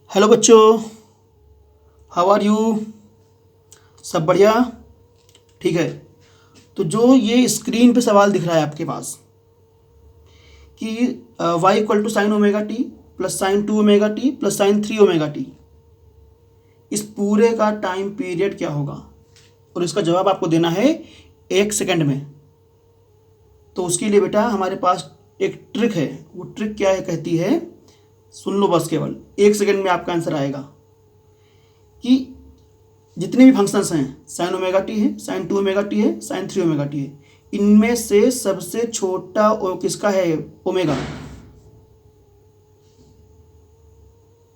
Hello बच्चों, how are you. सब बढ़िया। ठीक है। तो जो ये स्क्रीन पे सवाल दिख रहा है आपके पास कि y equal to sine omega T plus sine two omega T plus sine three omega T, इस पूरे का टाइम पीरियड क्या होगा, और इसका जवाब आपको देना है 1 सेकंड में। तो उसके लिए बेटा हमारे पास एक ट्रिक है। वो ट्रिक क्या है कहती है, सुन लो बस, केवल 1 सेकंड में आपका आंसर आएगा कि जितने भी फंक्शंस हैं, साइन ओमेगा टी है, साइन टू ओमेगा टी है, साइन थ्री ओमेगा टी है, इनमें से सबसे छोटा किसका है, ओमेगा,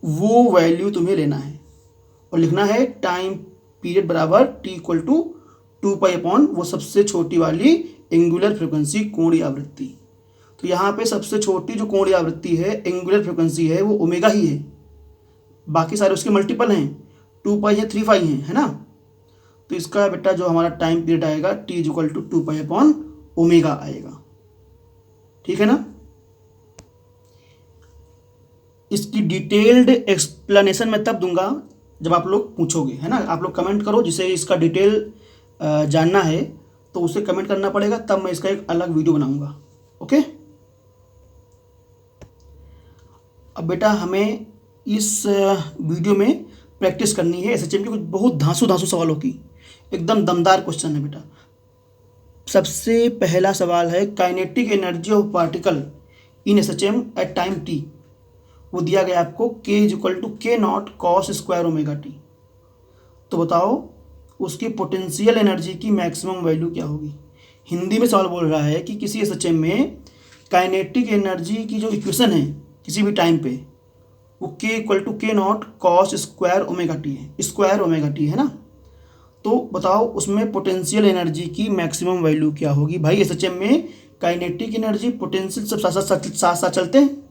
वो वैल्यू तुम्हें लेना है और लिखना है टाइम पीरियड बराबर T equal to 2 pi upon वो सबसे छोटी वाली एंगुलर फ्रिक्वेंसी, कोणीय आवृत्ति। तो यहाँ पे सबसे छोटी जो कोणीय आवृत्ति है, एंगुलर फ्रिक्वेंसी है, वो ओमेगा ही है। बाकी सारे उसके मल्टीपल हैं, 2 पाई है, 3 पाई हैं, है ना। तो इसका बेटा जो हमारा टाइम पीरियड आएगा T is equal to 2 pi upon omega आएगा। ठीक है ना। इसकी डिटेल्ड एक्सप्लेनेशन मैं तब दूंगा जब आप लोग पूछोगे, है ना। आप लोग कमेंट करो, जिसे इसका डिटेल जानना है तो उसे कमेंट करना पड़ेगा, तब मैं इसका एक अलग वीडियो बनाऊंगा। ओके। अब बेटा हमें इस वीडियो में प्रैक्टिस करनी है एसएचएम की कुछ बहुत धांसू धांसू सवालों की। एकदम दमदार क्वेश्चन है बेटा। सबसे पहला सवाल है, kinetic energy of particle in SHM at time T. वो दिया गया आपको k is equal to K not cos square omega T. तो बताओ उसकी पोटेंशियल एनर्जी की मैक्सिमम वैल्यू क्या होगी। हिंदी में सवाल बोल रहा है कि किसी एसएचएम में काइनेटिक एनर्जी की जो इक्वेशन है किसी भी टाइम पे, वो k equal to K not cos square omega t है, स्क्वायर ओमेगा टी है ना। तो बताओ उसमें पोटेंशियल एनर्जी की मैक्सिमम वैल्यू क्या होगी। भाई एसएचएम में काइनेटिक एनर्जी पोटेंशियल सब साथ साथ चलते हैं।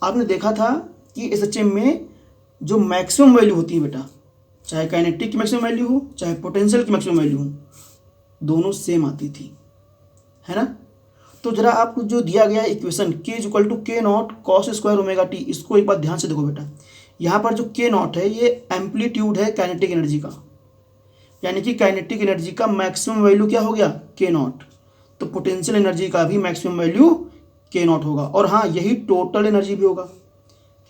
आपने देखा था कि एसएचएम में जो मैक्सिमम वैल्यू होती है बेटा, चाहे काइनेटिक की मैक्सिमम वैल्यू हो चाहे पोटेंशियल की मैक्सिमम वैल्यू हो, दोनों सेम आती थी, है ना। तो जरा आपको जो दिया गया equation k is equal to K not cos square omega t, इसको एक बार ध्यान से देखो बेटा। यहाँ पर जो के नॉट है ये एम्पलीट्यूड है काइनेटिक एनर्जी का, यानी कि काइनेटिक एनर्जी का मैक्सिमम वैल्यू क्या हो गया, के नॉट। तो पोटेंशियल एनर्जी का भी मैक्सिमम वैल्यू के नॉट होगा। और हाँ, यही टोटल एनर्जी भी होगा,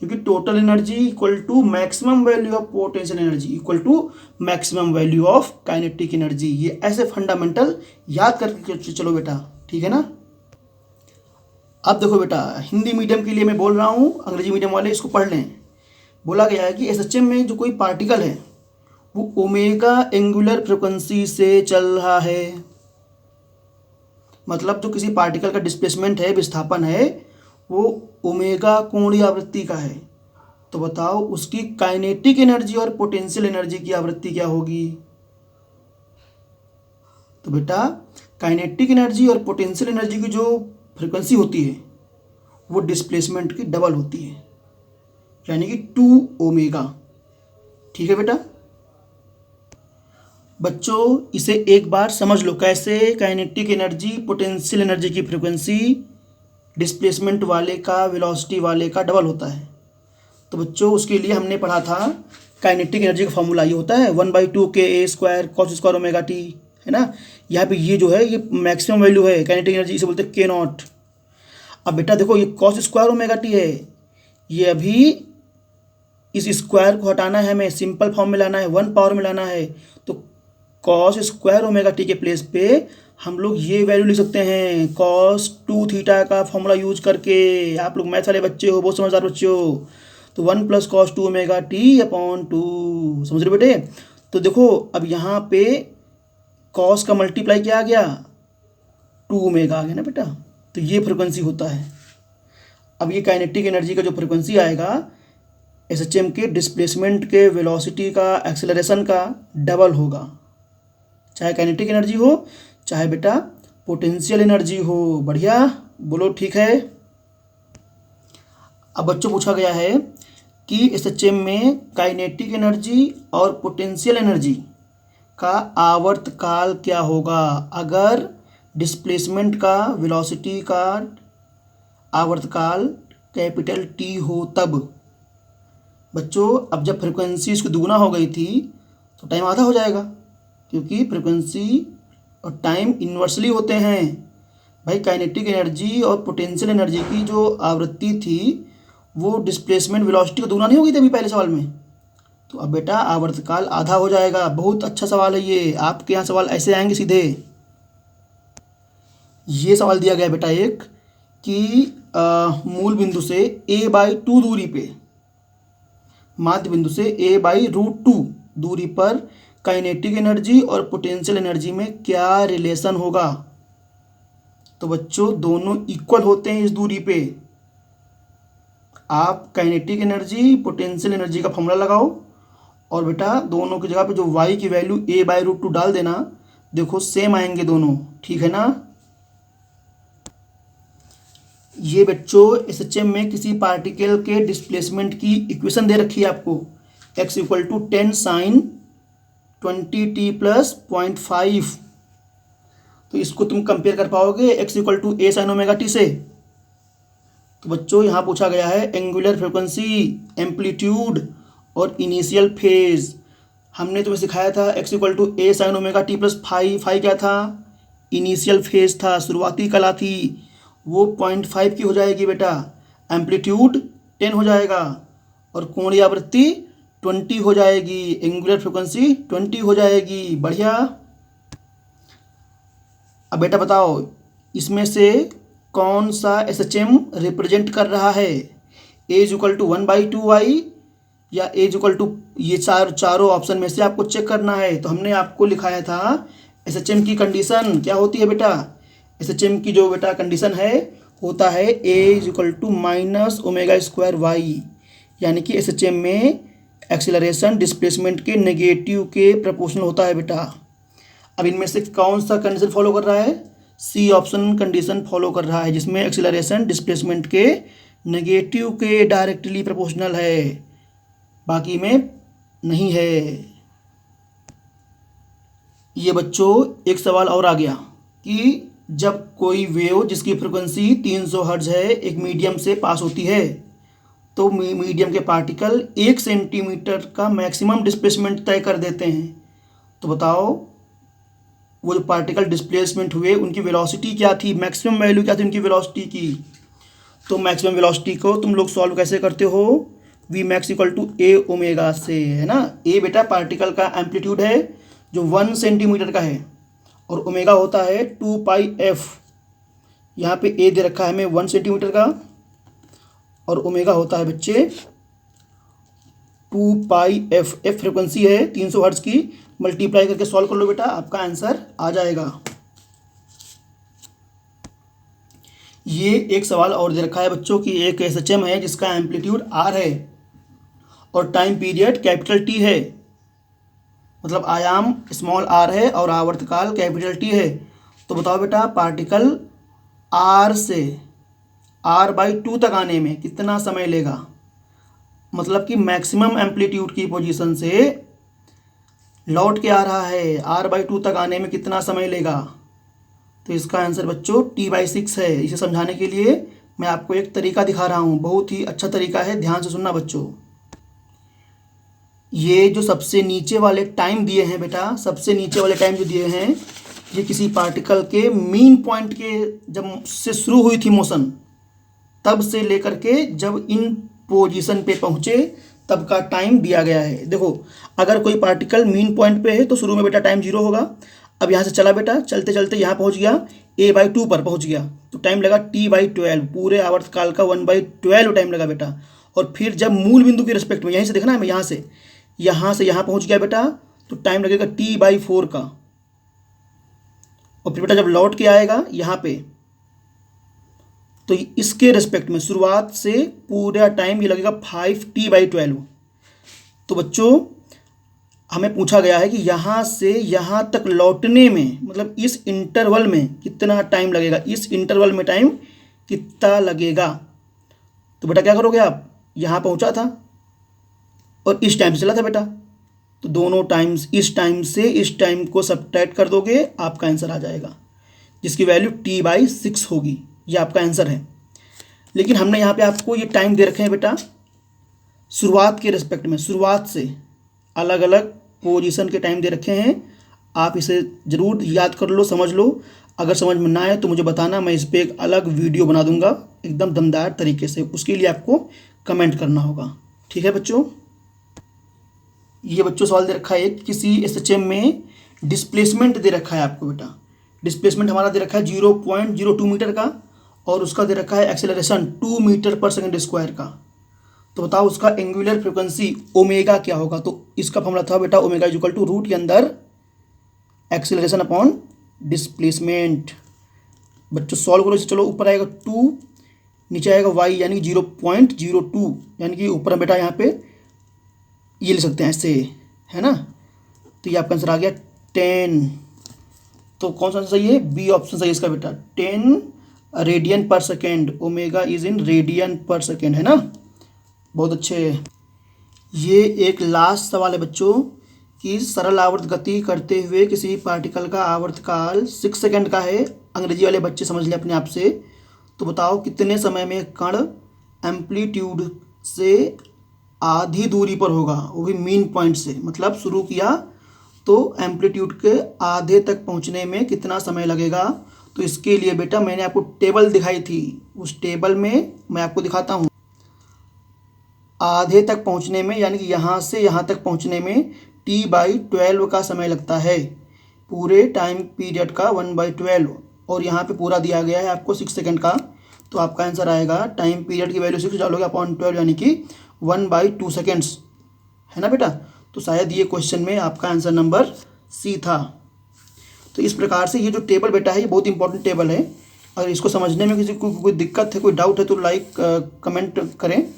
क्योंकि total energy equal to maximum value of potential energy equal to maximum value of kinetic energy. ये ऐसे फंडामेंटल याद करके चलो बेटा, ठीक है ना। अब देखो बेटा, हिंदी मीडियम के लिए मैं बोल रहा हूँ, अंग्रेजी मीडियम वाले इसको पढ़ लें। बोला गया है कि एसएचएम में जो कोई पार्टिकल है वो ओमेगा एंगुलर फ्रिक्वेंसी से चल रहा है। मतलब जो किसी पार्टिकल का डिस्प्लेसमेंट है, विस्थापन है, वो ओमेगा कोणीय आवृत्ति का है। तो बताओ उसकी काइनेटिक एनर्जी और पोटेंशियल एनर्जी की आवृत्ति क्या होगी। तो बेटा काइनेटिक एनर्जी और पोटेंशियल एनर्जी की जो फ्रिक्वेंसी होती है वो डिस्प्लेसमेंट की डबल होती है, यानी कि 2 ओमेगा। ठीक है बेटा। बच्चों इसे एक बार समझ लो, कैसे काइनेटिक एनर्जी पोटेंशियल एनर्जी की फ्रिक्वेंसी डिस्प्लेसमेंट वाले का वेलोसिटी वाले का डबल होता है। तो बच्चों उसके लिए हमने पढ़ा था काइनेटिक एनर्जी का फॉर्मूला ये होता है 1/2 K A square cos square omega t, है ना। यहाँ पे ये जो है ये मैक्सिमम वैल्यू है काइनेटिक एनर्जी, इसे बोलते हैं के नॉट। अब बेटा देखो ये कॉस स्क्वायर ओमेगा टी है, ये अभी इस स्क्वायर को हटाना है, हमें सिंपल फॉर्म में लाना है, 1 पावर में लाना है। तो कॉस स्क्वायर ओमेगा टी के प्लेस पे हम लोग ये वैल्यू लिख सकते हैं कॉस 2 थीटा का फॉर्मूला यूज करके। आप लोग मैथ वाले बच्चे हो, बहुत समझदार बच्चे हो। तो 1 plus cos 2 omega T upon 2, समझ रहे बेटे। तो देखो अब यहाँ पे कॉस का मल्टीप्लाई क्या आ गया, 2 ओमेगा आ गया ना बेटा। तो ये फ्रिक्वेंसी होता है। अब ये काइनेटिक एनर्जी का जो फ्रिक्वेंसी आएगा एसएचएम के डिस्प्लेसमेंट के वेलोसिटी का, एक्सेलरेशन का डबल होगा, चाहे काइनेटिक एनर्जी हो चाहे बेटा पोटेंशियल एनर्जी हो। बढ़िया, बोलो ठीक है। अब बच्चों पूछा गया है कि एसएचएम में काइनेटिक एनर्जी और पोटेंशियल एनर्जी का आवर्तकाल क्या होगा अगर डिस्प्लेसमेंट का वेलोसिटी का आवर्तकाल कैपिटल टी हो तब। बच्चों अब जब फ्रिक्वेंसी इसकी दुगुना हो गई थी तो टाइम आधा हो जाएगा, क्योंकि फ्रिक्वेंसी और टाइम इन्वर्सली होते हैं भाई। काइनेटिक एनर्जी और पोटेंशियल एनर्जी की जो आवृत्ति थी वो डिस्प्लेसमेंट वेलोसिटी को दुगना नहीं हो गई थी अभी पहले सवाल में। तो अब बेटा आवर्तकाल आधा हो जाएगा। बहुत अच्छा सवाल है ये, आपके यहाँ सवाल ऐसे आएंगे सीधे। ये सवाल दिया गया बेटा एक कि मूल बिंदु से a/2 दूरी पे, माध्य बिंदु से a/√2 दूरी पर काइनेटिक एनर्जी और पोटेंशियल एनर्जी में क्या रिलेशन होगा। तो बच्चों दोनों इक्वल होते हैं इस दूरी पे। आप काइनेटिक एनर्जी पोटेंशियल एनर्जी का फॉर्मूला लगाओ और बेटा दोनों की जगह पे जो y की वैल्यू a/√2 डाल देना। देखो सेम आएंगे दोनों, ठीक है ना। ये बच्चों एसएचएम में किसी पार्टिकल के डिस्प्लेसमेंट की इक्वेशन दे रखी है आपको, x = 10 sin 20t + 0.5। तो इसको तुम कंपेयर कर पाओगे x = a sin ωt से। तो बच्चों यहाँ पूछा गया है एंगुलर फ्रिक्वेंसी, एम्पलीट्यूड और इनिशियल फेज। हमने तुम्हें सिखाया था x = a sin ωt + phi क्या था, इनिशियल फेज था, शुरुआती कला थी, वो 0.5 की हो जाएगी बेटा। एम्पलीट्यूड 10 हो जाएगा और कोणीय आवृत्ति 20 हो जाएगी, एंगुलर फ्रिक्वेंसी 20 हो जाएगी। बढ़िया। अब बेटा बताओ इसमें से कौन सा एसएचएम रिप्रेजेंट कर रहा है, a = 1/2y या a = ये चारों ऑप्शन में से आपको चेक करना है। तो हमने आपको लिखाया था एसएचएम की कंडीशन क्या होती है बेटा। एसएचएम की जो बेटा कंडीशन है होता है a = -ω²y, यानी कि एसएचएम में एक्सीलरेशन डिस्प्लेसमेंट के नेगेटिव के प्रोपोर्शनल होता है बेटा। अब इनमें से कौन सा कंडीशन फॉलो कर रहा है, सी ऑप्शन कंडीशन फॉलो कर रहा है, जिसमें एक्सीलरेशन डिस्प्लेसमेंट के नेगेटिव के डायरेक्टली प्रोपोर्शनल है, बाकी में नहीं है। ये बच्चों एक सवाल और आ गया कि जब कोई वेव जिसकी फ्रिक्वेंसी 300 हर्ट्ज है एक मीडियम से पास होती है तो मीडियम के पार्टिकल 1 सेंटीमीटर का मैक्सिमम डिस्प्लेसमेंट तय कर देते हैं। तो बताओ वो जो पार्टिकल डिस्प्लेसमेंट हुए उनकी वेलोसिटी क्या थी, मैक्सिमम वैल्यू क्या थी उनकी वेलोसिटी की। तो मैक्सिमम वेलोसिटी को तुम लोग सॉल्व कैसे करते हो, Vmax = a ω से, है ना। a बेटा पार्टिकल का एम्पलीट्यूड है जो 1 सेंटीमीटर का है और ओमेगा होता है 2πf। यहाँ पे a दे रखा है हमें 1 सेंटीमीटर का और ओमेगा होता है बच्चे 2πf। f फ्रिक्वेंसी है 300 हर्ट्ज की, मल्टीप्लाई करके सॉल्व कर लो बेटा, आपका आंसर आ जाएगा। ये एक सवाल और दे रखा है बच्चों की एक एसएचएम है जिसका एम्पलीट्यूड r है और टाइम पीरियड T है, मतलब आयाम स्मॉल r है और आवर्तकाल T है। तो बताओ बेटा पार्टिकल r से r/2 तक आने में कितना समय लेगा, मतलब कि मैक्सिमम एम्पलीट्यूड की पोजीशन से लौट के आ रहा है, r/2 तक आने में कितना समय लेगा। तो इसका आंसर बच्चों T/6 है। इसे समझाने के लिए मैं आपको एक तरीका दिखा रहा हूँ, बहुत ही अच्छा तरीका है, ध्यान से सुनना बच्चों। ये जो सबसे नीचे वाले टाइम दिए हैं बेटा, सबसे नीचे वाले टाइम जो दिए हैं ये किसी पार्टिकल के मीन पॉइंट के जब से शुरू हुई थी मोशन, तब से लेकर के जब इन पोजीशन पे पहुँचे तब का टाइम दिया गया है। देखो अगर कोई पार्टिकल मीन पॉइंट पे है तो शुरू में बेटा टाइम 0 होगा। अब यहाँ से चला बेटा, चलते चलते यहाँ पहुँच गया, a/2 पर पहुँच गया तो टाइम लगा T/12, पूरे आवर्तकाल का 1/12 टाइम लगा बेटा। और फिर जब मूल बिंदु के रिस्पेक्ट में, यहीं से देखना है, मैं यहाँ से यहाँ पहुँच गया बेटा तो टाइम लगेगा T/4 का। और फिर बेटा जब लौट के आएगा यहाँ पे तो इसके रिस्पेक्ट में शुरुआत से पूरा टाइम ये लगेगा 5T/12। तो बच्चों हमें पूछा गया है कि यहाँ से यहाँ तक लौटने में, मतलब इस इंटरवल में कितना टाइम लगेगा, इस इंटरवल में टाइम कितना लगेगा। तो बेटा क्या करोगे आप, यहाँ पहुँचा था और इस टाइम से चला था बेटा, तो दोनों टाइम्स, इस टाइम से इस टाइम को सब्ट्रैक्ट कर दोगे, आपका आंसर आ जाएगा जिसकी वैल्यू T/6 होगी। ये आपका आंसर है। लेकिन हमने यहाँ पे आपको ये टाइम दे रखे हैं बेटा शुरुआत के रिस्पेक्ट में, शुरुआत से अलग अलग पोजीशन के टाइम दे रखे हैं। आप इसे ज़रूर याद कर लो, समझ लो। अगर समझ में ना आए तो मुझे बताना, मैं इस पर एक अलग वीडियो बना दूंगा एकदम दमदार तरीके से। उसके लिए आपको कमेंट करना होगा, ठीक है बच्चों। ये बच्चों सवाल दे रखा है एक, किसी एसएचएम में डिस्प्लेसमेंट दे रखा है आपको बेटा। डिस्प्लेसमेंट हमारा दे रखा है 0.02 मीटर का, और उसका दे रखा है एक्सेलरेशन 2 मीटर पर सेकंड स्क्वायर का। तो बताओ उसका एंगुलर फ्रिक्वेंसी ओमेगा क्या होगा। तो इसका फॉर्मूला था बेटा omega is equal to root के अंदर एक्सेलरेशन अपॉन डिस्प्लेसमेंट। बच्चों सॉल्व करो इसे। चलो ऊपर आएगा 2, नीचे आएगा y यानी 0.02, यानी कि ऊपर बेटा यहाँ पे ये ले सकते हैं ऐसे, है ना। तो ये आपका आंसर आ गया 10। तो कौन सा आंसर सही है, बी ऑप्शन सही है इसका बेटा, 10 रेडियन पर second. Omega is in radian पर सेकेंड, है ना। बहुत अच्छे। ये एक लास्ट सवाल है बच्चों कि सरल आवर्त गति करते हुए किसी पार्टिकल का आवर्तकाल 6 सेकंड का है। अंग्रेजी वाले बच्चे समझ लें अपने आप से। तो बताओ कितने समय में कण एम्पलीट्यूड से आधी दूरी पर होगा, वो भी मीन पॉइंट से। मतलब शुरू किया तो एम्पलीट्यूड के आधे तक पहुंचने में कितना समय लगेगा। तो इसके लिए बेटा मैंने आपको टेबल दिखाई थी, उस टेबल में मैं आपको दिखाता हूँ। आधे तक पहुंचने में यानी कि यहाँ से यहाँ तक पहुंचने में t/12 का समय लगता है, पूरे टाइम पीरियड का 1/12। और यहाँ पे पूरा दिया गया है आपको 6 सेकंड का। तो आपका आंसर आएगा, टाइम पीरियड की वैल्यू 6 डालोगे अपॉन 12 यानी कि 1/2 सेकेंड्स, है ना बेटा। तो शायद ये क्वेश्चन में आपका आंसर नंबर सी था। तो इस प्रकार से ये जो टेबल बेटा है ये बहुत इंपॉर्टेंट टेबल है। अगर इसको समझने में किसी को कोई दिक्कत है, कोई डाउट है तो कमेंट करें,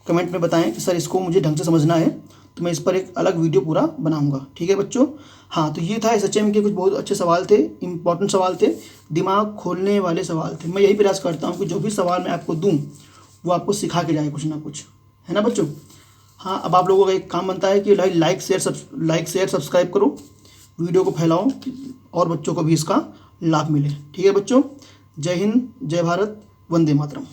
कमेंट में बताएं कि सर इसको मुझे ढंग से समझना है, तो मैं इस पर एक अलग वीडियो पूरा बनाऊंगा, ठीक है बच्चों। हाँ, तो ये था एसएचएम के कुछ बहुत अच्छे सवाल थे, इंपॉर्टेंट सवाल थे, दिमाग खोलने वाले सवाल थे। मैं यही प्रयास करता हूँ कि जो भी सवाल मैं आपको दूँ वो आपको सिखा के जाए कुछ ना कुछ, है ना बच्चों। हाँ, अब आप लोगों का एक काम बनता है कि लाइक शेयर सब्सक्राइब करो, वीडियो को फैलाओ और बच्चों को भी इसका लाभ मिले, ठीक है बच्चों। जय हिंद, जय भारत, वंदे मातरम।